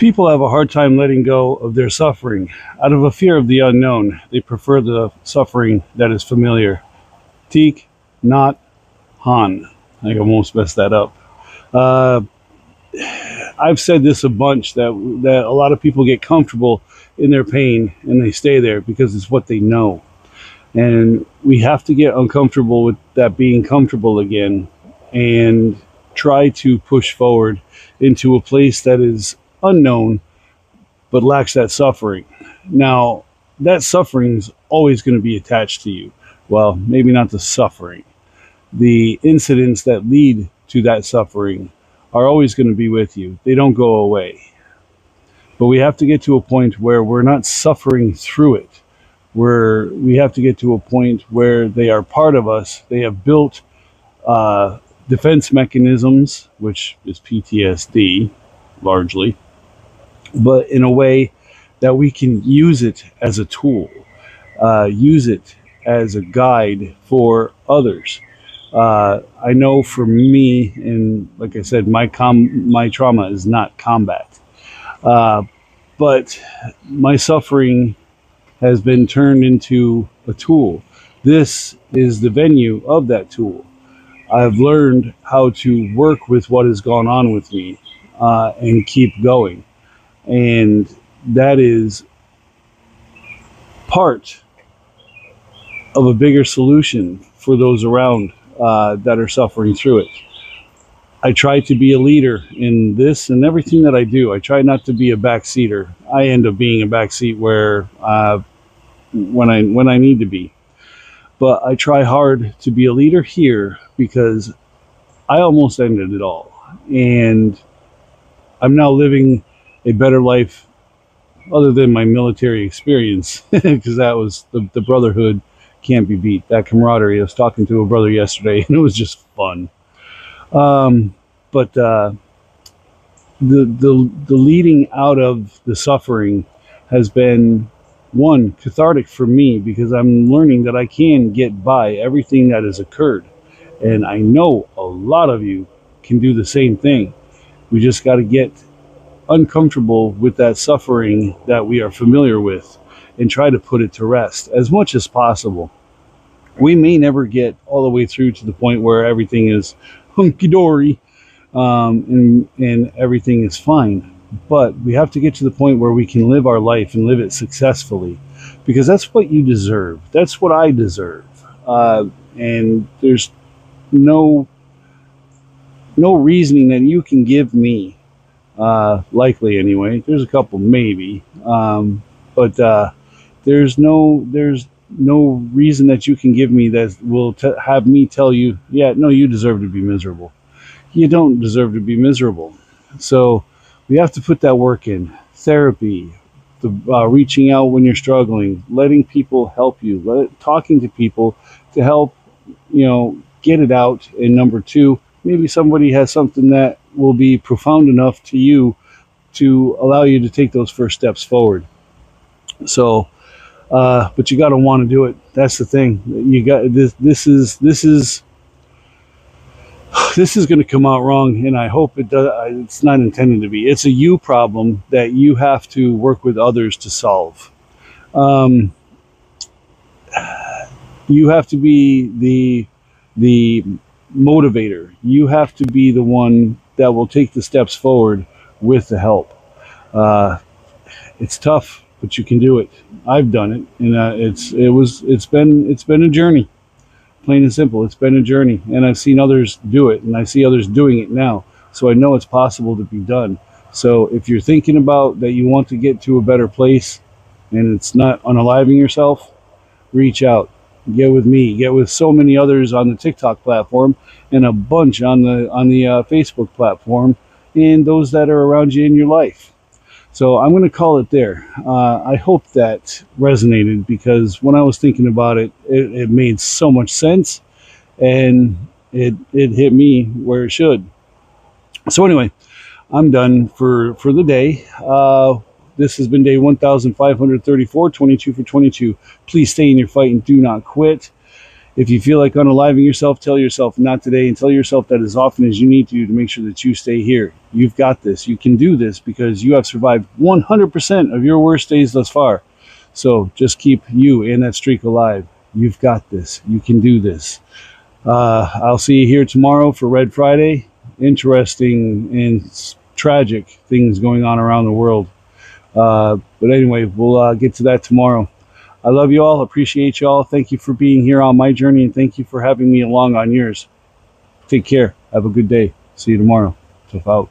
People have a hard time letting go of their suffering. Out of a fear of the unknown, they prefer the suffering that is familiar. Teak, not Han. I almost messed that up. Uh, I've said this a bunch that a lot of people get comfortable in their pain and they stay there because it's what they know. And we have to get uncomfortable with that being comfortable again and try to push forward into a place that is unknown but lacks that suffering. Now, that suffering is always going to be attached to you. Well, maybe not the suffering. The incidents that lead to that suffering are always going to be with you. They don't go away. But we have to get to a point where we're not suffering through it. We have to get to a point where they are part of us. They have built defense mechanisms, which is PTSD, largely, but in a way that we can use it as a tool, use it as a guide for others. I know for me, and like I said, my trauma is not combat, but my suffering has been turned into a tool. This is the venue of that tool. I've learned how to work with what has gone on with me and keep going. And that is part of a bigger solution for those around that are suffering through it. I try to be a leader in this and everything that I do. I try not to be a backseater. I end up being a backseat where when I need to be. But I try hard to be a leader here because I almost ended it all. And I'm now living a better life other than my military experience, because that was the brotherhood can't be beat. That camaraderie. I was talking to a brother yesterday and it was just fun. But the leading out of the suffering has been one, cathartic for me, because I'm learning that I can get by everything that has occurred. And I know a lot of you can do the same thing. We just got to get uncomfortable with that suffering that we are familiar with and try to put it to rest as much as possible. We may never get all the way through to the point where everything is hunky-dory and everything is fine. But we have to get to the point where we can live our life and live it successfully, because that's what you deserve. That's what I deserve. And there's no reasoning that you can give me, likely anyway. There's a couple maybe, but there's no reason that you can give me that will have me tell you, yeah, no, you deserve to be miserable. You don't deserve to be miserable. So we have to put that work in. Therapy, the reaching out when you're struggling, letting people help you, talking to people to help, get it out. And number two, maybe somebody has something that will be profound enough to you to allow you to take those first steps forward. So, but you got to want to do it. That's the thing. You got this. This is going to come out wrong, and I hope it does. It's not intended to be. It's a you problem that you have to work with others to solve. You have to be the motivator. You have to be the one that will take the steps forward with the help. It's tough, but you can do it. I've done it, and it's been a journey. Plain and simple, it's been a journey, and I've seen others do it, and I see others doing it now, so I know it's possible to be done. So if you're thinking about that you want to get to a better place and it's not unaliving yourself, reach out, get with me, get with so many others on the TikTok platform and a bunch on the Facebook platform, and those that are around you in your life. So I'm going to call it there. I hope that resonated, because when I was thinking about it, it made so much sense, and it hit me where it should. So anyway, I'm done for the day. This has been day 1534, 22 for 22. Please stay in your fight and do not quit. If you feel like unaliving yourself, tell yourself not today, and tell yourself that as often as you need to make sure that you stay here. You've got this. You can do this because you have survived 100% of your worst days thus far. So just keep you and that streak alive. You've got this. You can do this. I'll see you here tomorrow for Red Friday. Interesting and tragic things going on around the world. But anyway, we'll get to that tomorrow. I love you all. Appreciate you all. Thank you for being here on my journey, and thank you for having me along on yours. Take care. Have a good day. See you tomorrow. Tough out.